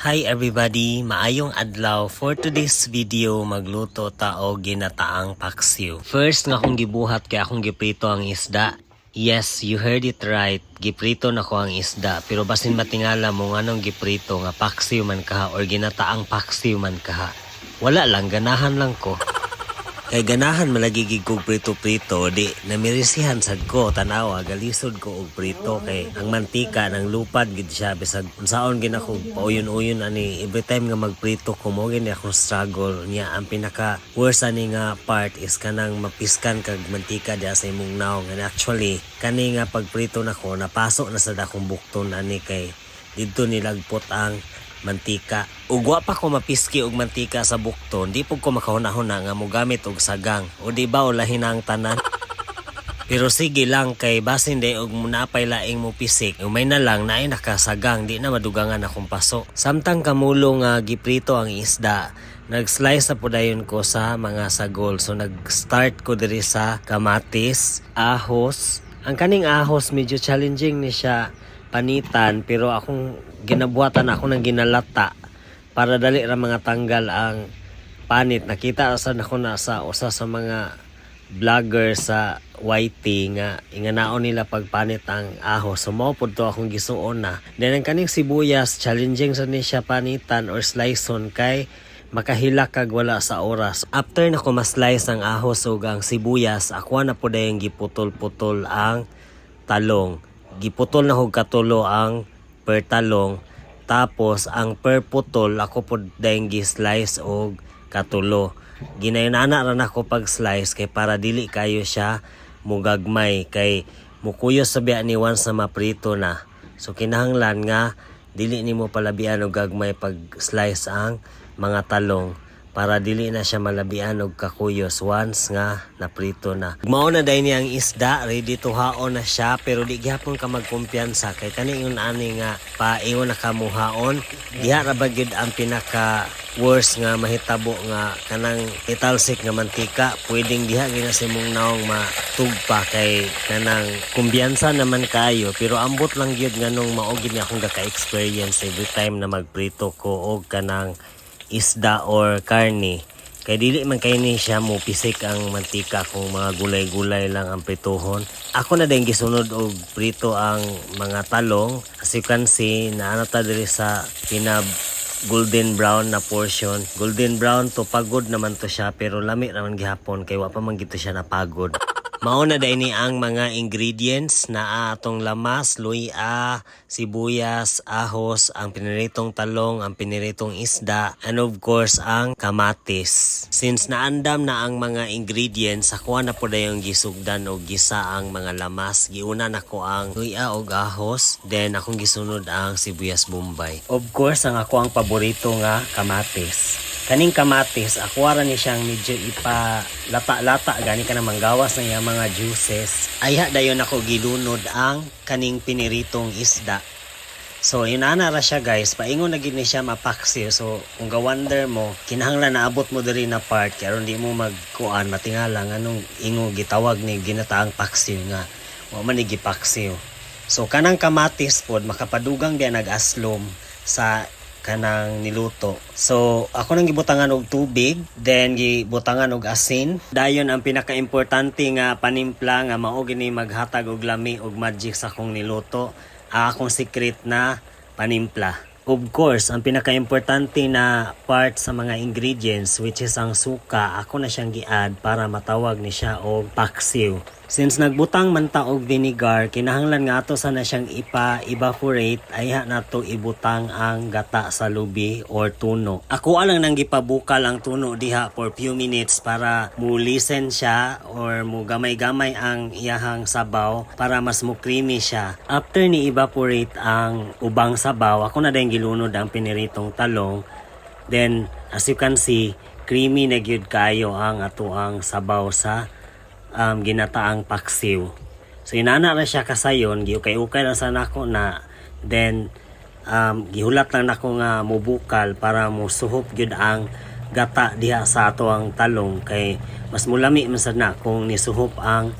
Hi everybody, maayong adlaw. For today's video, magluto ta og ginataang paksiw. First nga akong gibuhat kay akong giprito ang isda. Yes, you heard it right. Giprito na ko ang isda. Pero basin matingala mo nganong giprito nga paksiw man kaha or ginataang paksiw man kaha. Wala lang, ganahan lang ko. Kay ganahan malagigig kog prito-prito, di namirisihan sad ko, tanawa, galisod ko og prito kay ang mantika nang lupad gid siya bisag unsaon gid ako pauyon-uyon ani every time nga magprito ko mo gid akong struggle niya. Ang pinaka worst ani nga part is kanang mapiskan kag mantika diha sa imong naong. And actually kani nga pagprito nako napasok na sa dakong bukton ani kay didto nilagpot ang mantika. Ugwa pa ko mapiski og mantika sa bukton, di pug ko makahuna-huna nga mogamit og sagang. O di ba ulahin ang tanan? Pero sige lang kay basin day og napay laing mo pisik. Umay na lang naay nakasagang, di na madugangan akong paso. Samtang kamulo nga giprito ang isda, nag-slice na po dayon ko sa mga sagol. So nag-start ko diri sa kamatis, ahos. Ang kaning ahos medyo challenging ni siya panitan, pero akong ginabuhatan ako ng ginalata para dali ra mga tanggal ang panit. Nakita asan ako na sa usa sa mga vlogger sa YT nga inganaon nila pagpanit ang ahos. So mao pud to akong gisuon na. Then ang kaning sibuyas challenging sa ni siya panitan or sliceon kay makahila kag wala sa oras. After na ko ma-slice ang ahos ug ang sibuyas, ako na pud dayong giputol-putol ang talong. Giputol na hog katulo ang per talong, tapos ang per putol ako po dahil gi-slice og katulo. Ginayunana ra nako pag slice kay para dili kayo siya mugagmay kay mukuyo sa biya ni once na maprito na. So kinahanglan nga dili nimo palabian og gagmay pag slice ang mga talong para dili na siya malabian og kakuyos once nga naprito na. Mao na dai niyang isda, ready to haon na siya, pero di gyapon ka magkumpiyansa kay kani yung ani nga paingon na kamuhaon. Diha ra ba gyud ang pinaka worst nga mahitabo nga kanang italsik nga mantika, pwedeng diha gina sa imong naong matugpa kay kanang kumbiyansa naman kayo, pero ambot lang gyud nganong mao gid akong gaka-experience every time na magprito ko og kanang isda or karne. Kay dili man kay ni siya mo pisik ang mantika kung mga gulay-gulay lang ang prituhon. Ako na din gisunod og prito ang mga talong. As you can see, naanata diri sa pinab golden brown na portion. Golden brown to, pagod naman to siya, pero lami naman gihapon kay wa pa man gito siya napagod. Mao na dai ni ang mga ingredients na atong lamas, luya, sibuyas, ahos, ang piniritong talong, ang piniritong isda, and of course ang kamatis. Since naandam na ang mga ingredients, ako na po dayong gisugdan o gisa ang mga lamas. Giuna na ko ang luya o ahos, then akong gisunod ang sibuyas bombay. Of course, ang ako ang paborito nga kamatis. Kaning kamatis, akuara ni siyang medyo ipa-lata-lata, gani ka na manggawas na yung mga juices. Ayha dayon ako gilunod ang kaning piniritong isda. So yun ra siya guys, paingon na gid ni siya mapaksiw. So kung ga-wonder mo, kinahanglan naabot mo diri na part kay aron di mo magkuan matingala nganong ingo gitawag ni ginataang paksiw nga. Wa man ni gipaksiw. So kanang kamatis pod makapadugang diya nag-aslom sa kanang niluto. So ako nang gibutangan og tubig, then gibutangan og asin. Dayon ang pinaka-importante nga panimpla nga mao gini maghatag og lami og magic sa akong niluto. Akong secret na panimpla. Of course, ang pinaka-importante na part sa mga ingredients which is ang suka, ako na siyang gi-add para matawag ni siya og paksiw. Since nagbutang man ta og vinegar, kinahanglan nga ato sana siyang ipa-evaporate, ayha na to ibutang ang gata sa lubi or tuno. Ako lang nang gipabukal ang tuno diha for few minutes para mu-lisen siya or mu gamay-gamay ang iyahang sabaw para mas mo creamy siya. After ni evaporate ang ubang sabaw, ako na din gilunod ang piniritong talong. Then as you can see, creamy na gyud kayo ang ato ang sabaw sa ginataang paksiw. So inana ra siya kasayon, giukay-ukay lang sa nako na, then gihulat lang nako nga mubukal para mo suhop gyud ang gata diha sa ato ang talong kay mas mulami man sad na kung nisuhop ang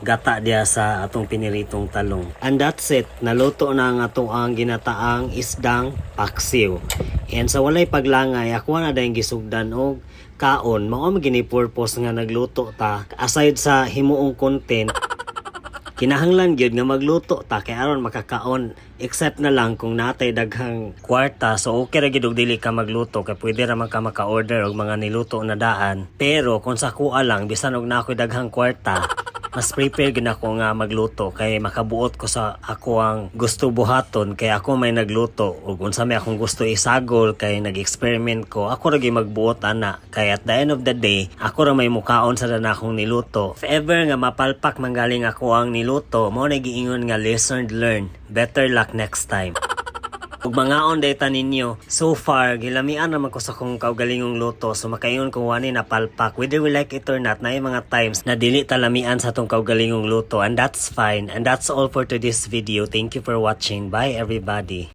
gata diya sa atong piniritong talong. And that's it, naluto na ang atong ang ginataang isdang paksiw. And sa walay paglangay, ako na dahil gisugdan og kaon, mao man gini purpose nga nagluto ta. Aside sa himuong content, kinahanglan gyud nga magluto ta kay aron makakaon, except na lang kung natay daghang kwarta, so okay ra gyud og dili ka magluto kay pwede ra man ka maka-order og mga niluto na daan. Pero kung sa kuha lang bisan og nakoy daghang kwarta, mas prepare gid ako nga magluto kay makabuot ko sa ako ang gusto buhaton, kay ako may nagluto ug unsa may akong gusto isagol kay nag-experiment ko, ako ra gyud magbuot ana. Kay at the end of the day, ako ra may mukaon sa dana akong niluto. If ever nga mapalpak manggaling ako ang niluto, mo na giingon nga lesson learned. Better luck next time. Ug mga on data ninyo, so far gilamian naman ko sa kong kaugalingong luto, so makaingon kung wani na palpak. Whether we like it or not, na yung mga times na dili talamian sa tong kaugalingong luto, and that's fine. And that's all for today's video. Thank you for watching. Bye everybody.